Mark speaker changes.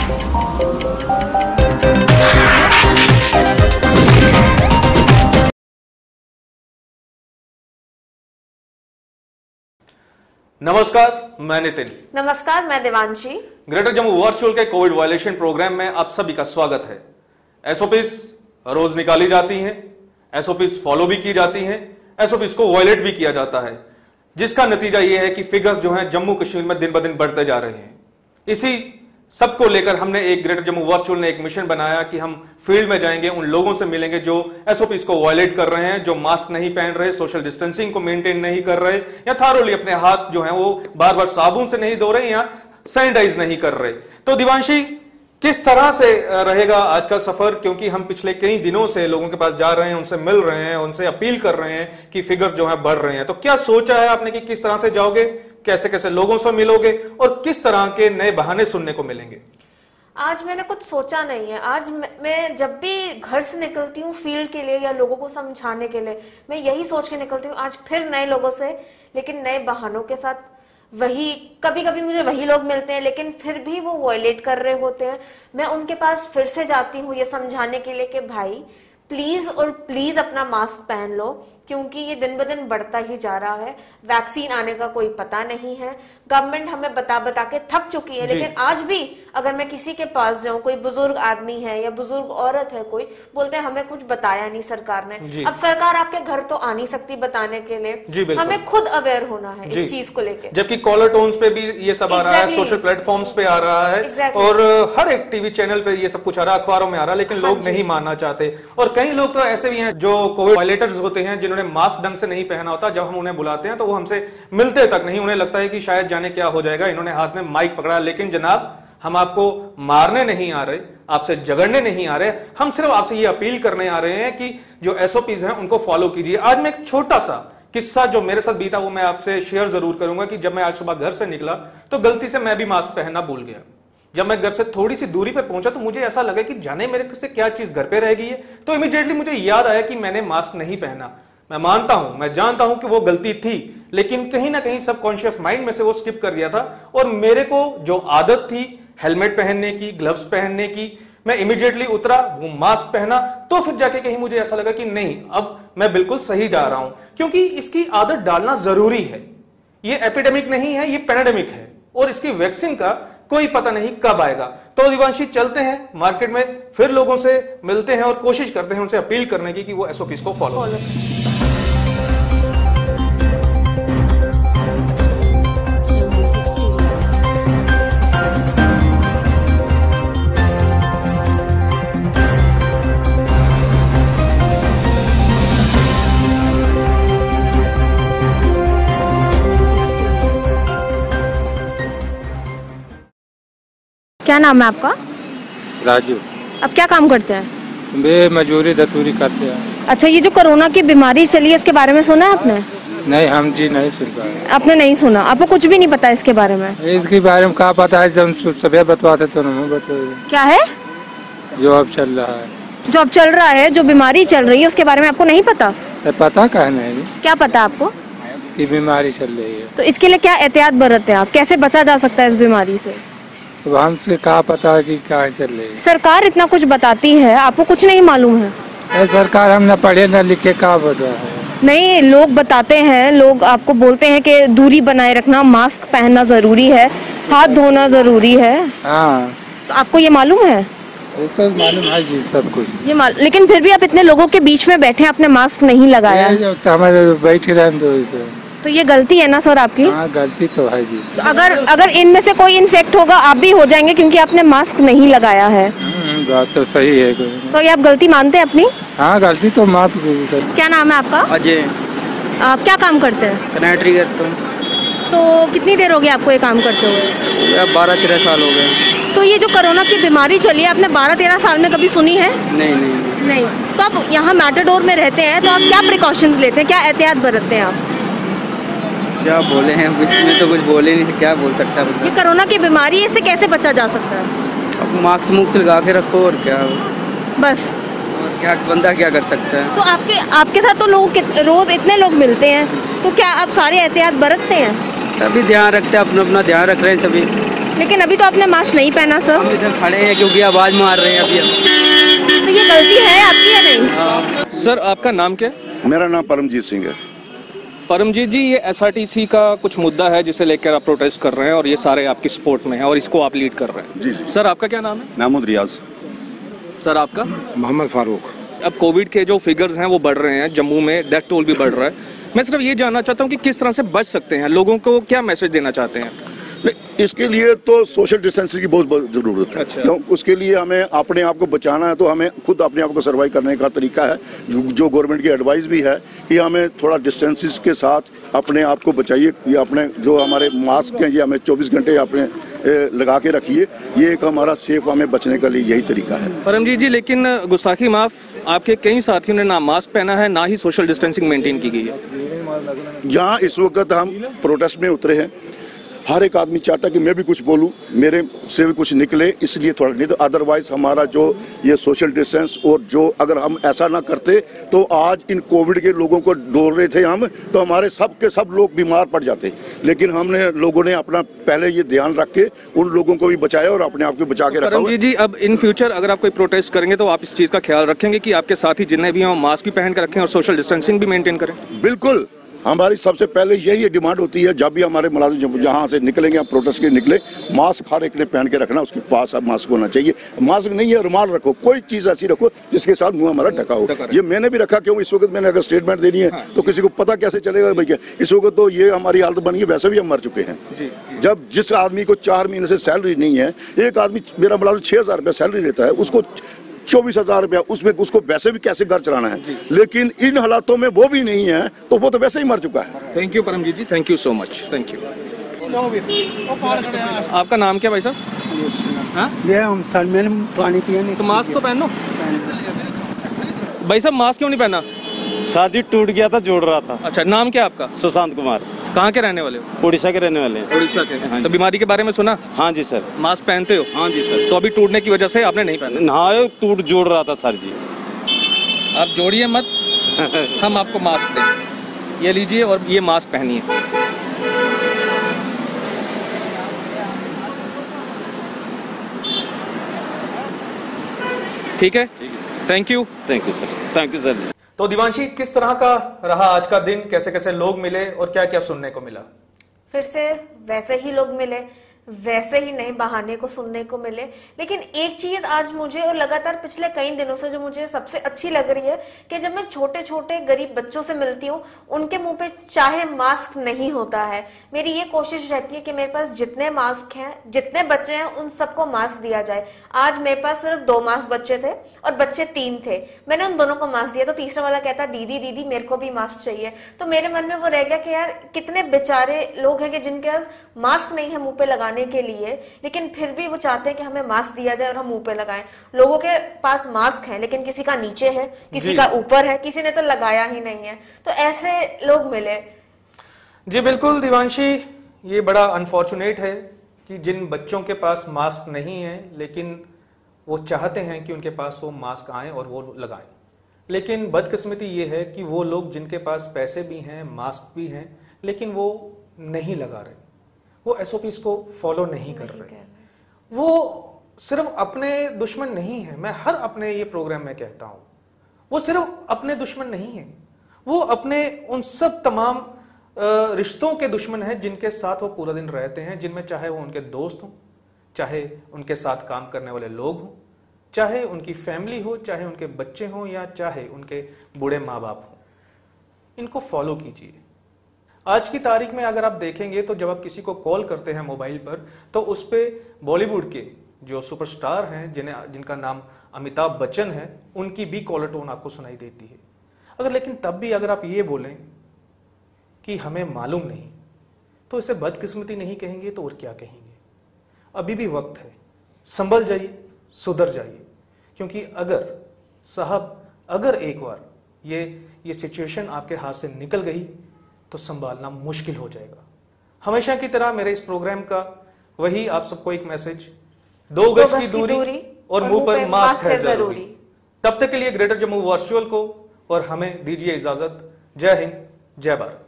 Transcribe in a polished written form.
Speaker 1: नमस्कार, मैं नितिन।
Speaker 2: नमस्कार, मैं देवांशी।
Speaker 1: ग्रेटर जम्मू वर्चुअल के कोविड वायलेशन प्रोग्राम में आप सभी का स्वागत है। एसओपीज रोज निकाली जाती हैं, एसओपीज फॉलो भी की जाती हैं, एसओपीज को वायलेट भी किया जाता है, जिसका नतीजा यह है कि फिगर्स जो हैं जम्मू कश्मीर में दिन ब दिन बढ़ते जा रहे हैं। इसी सबको लेकर हमने एक ग्रेटर जम्मू वर्चुअल ने एक मिशन बनाया कि हम फील्ड में जाएंगे, उन लोगों से मिलेंगे जो एसओपीज को वायलेट कर रहे हैं, जो मास्क नहीं पहन रहे, सोशल डिस्टेंसिंग को मेंटेन नहीं कर रहे, या थारोली अपने हाथ जो हैं वो बार बार साबुन से नहीं धो रहे या सैनिटाइज नहीं कर रहे। तो दिवांशी, किस तरह से रहेगा आज का सफर, क्योंकि हम पिछले कई दिनों से लोगों के पास जा रहे हैं, उनसे मिल रहे हैं, उनसे अपील कर रहे हैं कि फिगर्स जो है बढ़ रहे हैं। तो क्या सोचा है आपने कि किस तरह से जाओगे, कैसे कैसे लोगों से मिलोगे और किस तरह के नए बहाने सुनने को मिलेंगे?
Speaker 2: आज मैंने कुछ सोचा नहीं है। आज मैं जब भी घर से निकलती हूँ फील्ड के लिए या लोगों को समझाने के लिए, मैं यही सोच के निकलती हूँ आज फिर नए लोगों से, लेकिन नए बहानों के साथ। वही कभी कभी मुझे वही लोग मिलते हैं, लेकिन फिर भी वो वायलेट कर रहे होते हैं। मैं उनके पास फिर से जाती हूँ ये समझाने के लिए कि भाई प्लीज और प्लीज अपना मास्क पहन लो, क्योंकि ये दिन ब दिन बढ़ता ही जा रहा है। वैक्सीन आने का कोई पता नहीं है। गवर्नमेंट हमें बता के थक चुकी है, लेकिन आज भी अगर मैं किसी के पास जाऊं, कोई बुजुर्ग आदमी है या बुजुर्ग औरत है, कोई बोलते हैं हमें कुछ बताया नहीं सरकार ने। अब सरकार आपके घर तो आ नहीं सकती बताने के लिए, हमें खुद अवेयर होना है इस चीज को लेकर।
Speaker 1: जबकि कॉलर टोन्स पे भी ये सब आ रहा है, सोशल प्लेटफॉर्म्स पे आ रहा है, और हर एक टीवी चैनल पे ये सब कुछ आ रहा है, अखबारों में आ रहा है, लेकिन लोग नहीं मानना चाहते। और कई लोग तो ऐसे भी हैं जो कोविड वायलेटर्स होते हैं, जिन्होंने मास्क ढंग से नहीं पहना होता। जब हम उन्हें बुलाते हैं तो वो हमसे मिलते तक नहीं, उन्हें लगता है कि शायद जाने क्या हो जाएगा, इन्होंने हाथ में माइक पकड़ा। लेकिन जनाब, हम आपको मारने नहीं आ रहे, आपसे झगड़ने नहीं आ रहे, हम सिर्फ आपसे ये अपील करने आ रहे हैं कि जो एसओपीज हैं उनको फॉलो कीजिए। आज मैं एक छोटा सा किस्सा जो मेरे साथ बीता वो मैं आपसे शेयर जरूर करूंगा कि जब मैं आज सुबह घर से निकला तो गलती से मैं भी मास्क पहनना भूल गया। जब मैं घर से थोड़ी सी दूरी पर पहुंचा तो मुझे ऐसा लगा कि जाने मेरे से क्या चीज घर पे रह गई है। तो इमीडिएटली मुझे याद आया कि मैंने मास्क नहीं पहना। मैं मानता हूं, मैं जानता हूं कि वो गलती थी, लेकिन कहीं ना कहीं सबकॉन्शियस माइंड में से वो स्किप कर गया था। और मेरे को जो आदत थी हेलमेट पहनने की, ग्लव्स पहनने की, मैं इमीडिएटली उतरा, वो मास्क पहना, तो फिर जाके कहीं मुझे ऐसा लगा कि नहीं, अब मैं बिल्कुल सही जा रहा हूं। क्योंकि इसकी आदत डालना जरूरी है। ये एपिडेमिक नहीं है, ये पैंडेमिक है, और इसकी वैक्सीन का कोई पता नहीं कब आएगा। तो दिवांशी, चलते हैं मार्केट में, फिर लोगों से मिलते हैं और कोशिश करते हैं उनसे अपील करने की कि वो एसओपीज को फॉलो करें।
Speaker 2: क्या नाम है आपका?
Speaker 3: राजू।
Speaker 2: अब क्या काम करते हैं?
Speaker 3: वे मजदूरी दतूरी करते हैं।
Speaker 2: अच्छा, ये जो कोरोना की बीमारी चली है इसके बारे में सुना है आपने?
Speaker 3: नहीं, हम जी नहीं सुन पाए।
Speaker 2: आपने नहीं सुना? आपको कुछ भी नहीं पता इसके बारे में?
Speaker 3: इसके बारे में क्या पता है, जब सुबह बतवाते तो नहीं बताते।
Speaker 2: क्या है
Speaker 3: जो अब चल रहा है?
Speaker 2: जो अब चल रहा है, जो बीमारी चल रही है उसके बारे में आपको नहीं पता?
Speaker 3: पता कहा नहीं।
Speaker 2: क्या पता आपको?
Speaker 3: कि बीमारी चल रही है।
Speaker 2: तो इसके लिए क्या एहतियात बरतते हैं आप? कैसे बचा जा सकता है इस बीमारी से?
Speaker 3: तो हमसे कहा पता है कि क्या चल रही है?
Speaker 2: सरकार इतना कुछ बताती है, आपको कुछ नहीं मालूम है?
Speaker 3: सरकार हम न पढ़े न लिखे, क्या बता है?
Speaker 2: नहीं, लोग बताते हैं, लोग आपको बोलते हैं कि दूरी बनाए रखना, मास्क पहनना जरूरी है, हाथ धोना जरूरी है।
Speaker 3: हाँ,
Speaker 2: तो आपको ये मालूम है?
Speaker 3: तो मालूम है जी सब कुछ।
Speaker 2: लेकिन फिर भी आप इतने लोगों के बीच में बैठे हैं, आपने मास्क नहीं लगाया।
Speaker 3: हमारे बैठे रहे
Speaker 2: तो ये गलती है ना सर आपकी?
Speaker 3: हाँ, गलती तो है जी।
Speaker 2: तो अगर इनमें से कोई इन्फेक्ट होगा आप भी हो जाएंगे, क्योंकि आपने मास्क नहीं लगाया है।
Speaker 3: बात तो सही है।
Speaker 2: तो ये आप गलती मानते हैं अपनी?
Speaker 3: हाँ, गलती तो माफ।
Speaker 2: क्या नाम है आपका?
Speaker 4: अजय।
Speaker 2: आप क्या काम करते हैं?
Speaker 4: कनेक्टरी करता हूँ।
Speaker 2: तो कितनी देर हो गई आपको ये काम करते हुए?
Speaker 4: 12-13 साल हो गए।
Speaker 2: तो ये जो कोरोना की बीमारी चली है, आपने 12-13 साल में कभी सुनी है? नहीं। तो आप यहाँ मैटाडोर में रहते हैं, तो आप क्या प्रिकॉशंस लेते हैं, क्या एहतियात बरतते हैं आप?
Speaker 4: क्या बोले हैं, इसमें तो कुछ बोले नहीं, क्या बोल सकता है।
Speaker 2: ये कोरोना की बीमारी है, इससे कैसे बचा जा सकता है?
Speaker 4: अब मास्क लगा के रखो, और क्या
Speaker 2: बस।
Speaker 4: और क्या बंदा क्या कर सकता है।
Speaker 2: तो आपके साथ तो लोग रोज इतने लोग मिलते हैं, तो क्या आप सारे एहतियात बरतते हैं?
Speaker 4: सभी ध्यान रखते हैं, अपना ध्यान रख रहे हैं सभी।
Speaker 2: लेकिन अभी तो आपने मास्क नहीं पहना सर।
Speaker 4: हम इधर खड़े हैं क्योंकि आवाज मार रहे हैं अभी हम।
Speaker 2: तो ये गलती है आपकी या नहीं?
Speaker 1: सर आपका नाम क्या है?
Speaker 5: मेरा नाम परमजीत सिंह है।
Speaker 1: परमजीत जी, ये SRTC का कुछ मुद्दा है जिसे लेकर आप प्रोटेस्ट कर रहे हैं और ये सारे आपकी सपोर्ट में है और इसको आप लीड कर रहे हैं।
Speaker 5: जी जी।
Speaker 1: सर आपका क्या नाम है?
Speaker 5: महमूद रियाज।
Speaker 1: सर आपका?
Speaker 3: मोहम्मद फारूक।
Speaker 1: अब कोविड के जो फिगर्स हैं वो बढ़ रहे हैं, जम्मू में डेथ टोल भी बढ़ रहा है। मैं सिर्फ ये जानना चाहता हूँ कि किस तरह से बच सकते हैं, लोगों को क्या मैसेज देना चाहते हैं?
Speaker 5: इसके लिए तो सोशल डिस्टेंसिंग की बहुत जरूरत है।
Speaker 1: अच्छा।
Speaker 5: तो उसके लिए हमें अपने आप को बचाना है, तो हमें खुद अपने आप को सर्वाइव करने का तरीका है जो गवर्नमेंट की एडवाइस भी है कि हमें थोड़ा डिस्टेंसेस के साथ अपने आप को बचाइए। ये अपने जो हमारे मास्क हैं ये हमें 24 घंटे अपने लगा के रखिए। ये एक हमारा सेफ हमें बचने का लिए यही तरीका है।
Speaker 1: परमजीत जी, लेकिन गुस्ताखी माफ, आपके कई साथियों ने ना मास्क पहना है ना ही सोशल डिस्टेंसिंग मेंटेन की गई है।
Speaker 5: जहाँ इस वक्त हम प्रोटेस्ट में उतरे हैं, हर एक आदमी चाहता है कि मैं भी कुछ बोलूं, मेरे से भी कुछ निकले, इसलिए थोड़ा नहीं तो अदरवाइज हमारा जो ये सोशल डिस्टेंस और जो अगर हम ऐसा ना करते तो आज इन कोविड के लोगों को डोल रहे थे हम, तो हमारे सब के सब लोग बीमार पड़ जाते। लेकिन हमने लोगों ने अपना पहले ये ध्यान रख के उन लोगों को भी बचाया और अपने आप को बचा के रखा।
Speaker 1: परमजीत जी, अब इन फ्यूचर अगर आप कोई प्रोटेस्ट करेंगे तो आप इस चीज़ का ख्याल रखेंगे कि आपके साथी जितने भी हों मास्क भी पहन कर रखें और सोशल डिस्टेंसिंग भी मेंटेन करें?
Speaker 5: बिल्कुल, हमारी सबसे पहले यही डिमांड होती है। जब भी हमारे मुलाजिम जहाँ से निकलेंगे, आप प्रोटेस्ट के निकले, मास्क हर एक ने पहन के रखना, उसके पास अब मास्क होना चाहिए। मास्क नहीं है, रुमाल रखो, कोई चीज़ ऐसी रखो जिसके साथ मुंह हमारा ढका हो। ये मैंने भी रखा, क्यों इस वक्त मैंने अगर स्टेटमेंट देनी है तो किसी को पता कैसे चलेगा भैया? इस वक्त तो ये हमारी हालत बनी है, वैसे भी हम मर चुके हैं। जब जिस आदमी को 4 महीने से सैलरी नहीं है, एक आदमी मेरा मुलाजिम 6,000 रुपया सैलरी लेता है, उसको 24,000 रुपया, उसमें उसको वैसे भी कैसे घर चलाना है? लेकिन इन हालातों में वो भी नहीं है तो वो तो वैसे ही मर चुका है।
Speaker 1: Thank you Paramjit ji, thank you so much, thank you. आपका नाम क्या भाई साहब?
Speaker 3: मैंने पानी पिया नहीं
Speaker 1: तो मास्क तो पहनो। भाई साहब मास्क क्यों नहीं पहना?
Speaker 6: शादी टूट गया था, जोड़ रहा था।
Speaker 1: अच्छा, नाम क्या आपका?
Speaker 6: सुशांत कुमार।
Speaker 1: कहाँ के रहने वाले हो?
Speaker 6: उड़ीसा के रहने वाले हैं।
Speaker 1: उड़ीसा के।
Speaker 6: हाँ
Speaker 1: तो बीमारी के बारे में सुना?
Speaker 6: हाँ जी सर।
Speaker 1: मास्क पहनते हो?
Speaker 6: हाँ जी सर।
Speaker 1: तो अभी टूटने की वजह से आपने नहीं पहना?
Speaker 6: हाँ, टूट जोड़ रहा था सर जी।
Speaker 1: आप जोड़िए मत, हम आपको मास्क दें, ये लीजिए और ये मास्क पहनिए। ठीक है, thank you.
Speaker 6: Thank you sir, thank you sir.
Speaker 1: तो दिवांशी, किस तरह का रहा आज का दिन? कैसे कैसे लोग मिले और क्या क्या सुनने को मिला?
Speaker 2: फिर से वैसे ही लोग मिले, वैसे ही नए बहाने को सुनने को मिले। लेकिन एक चीज आज मुझे और लगातार पिछले कई दिनों से जो मुझे सबसे अच्छी लग रही है कि जब मैं छोटे छोटे गरीब बच्चों से मिलती हूँ, उनके मुंह पे चाहे मास्क नहीं होता है, मेरी ये कोशिश रहती है कि मेरे पास जितने मास्क हैं, जितने बच्चे हैं, उन सबको मास्क दिया जाए। आज मेरे पास सिर्फ 2 मास्क बच्चे थे और बच्चे 3 थे। मैंने उन दोनों को मास्क दिया तो तीसरा वाला कहता दीदी दीदी मेरे को भी मास्क चाहिए। तो मेरे मन में वो रह गया कि यार कितने बेचारे लोग हैं कि जिनके पास मास्क नहीं है मुंह पे लगाने के लिए, लेकिन फिर भी वो चाहते हैं कि हमें मास्क दिया जाए और हम मुंह पे लगाएं। लोगों के पास मास्क है लेकिन किसी का नीचे है, किसी का ऊपर है, किसी ने तो लगाया ही नहीं है। तो ऐसे लोग मिले।
Speaker 1: जी बिल्कुल दिवांशी, ये बड़ा अनफॉर्चुनेट है कि जिन बच्चों के पास मास्क नहीं है लेकिन वो चाहते हैं कि उनके पास वो मास्क आए और वो लगाएं। लेकिन बदकिस्मती ये है कि वो लोग जिनके पास पैसे भी हैं, मास्क भी हैं, लेकिन वो नहीं लगा रहे, वो SOPs को फॉलो नहीं कर रहे। वो सिर्फ अपने दुश्मन नहीं है, मैं हर अपने ये प्रोग्राम में कहता हूं, वो सिर्फ अपने दुश्मन नहीं है, वो अपने उन सब तमाम रिश्तों के दुश्मन हैं जिनके साथ वो पूरा दिन रहते हैं, जिनमें चाहे वो उनके दोस्त हों, चाहे उनके साथ काम करने वाले लोग हों, चाहे उनकी फैमिली हो, चाहे उनके बच्चे हों या चाहे उनके बूढ़े माँ बाप हों। इनको फॉलो कीजिए। आज की तारीख में अगर आप देखेंगे तो जब आप किसी को कॉल करते हैं मोबाइल पर तो उस पर बॉलीवुड के जो सुपरस्टार हैं जिनका नाम अमिताभ बच्चन है, उनकी भी कॉलर टोन आपको सुनाई देती है। अगर लेकिन तब भी अगर आप ये बोलें कि हमें मालूम नहीं, तो इसे बदकिस्मती नहीं कहेंगे तो और क्या कहेंगे? अभी भी वक्त है, संभल जाइए, सुधर जाइए, क्योंकि अगर एक बार ये सिचुएशन आपके हाथ से निकल गई तो संभालना मुश्किल हो जाएगा। हमेशा की तरह मेरे इस प्रोग्राम का वही आप सबको एक मैसेज, 2 गज की दूरी और मुंह पर मास्क है जरूरी। तब तक के लिए ग्रेटर जम्मू वर्चुअल को और हमें दीजिए इजाजत। जय हिंद, जय भारत।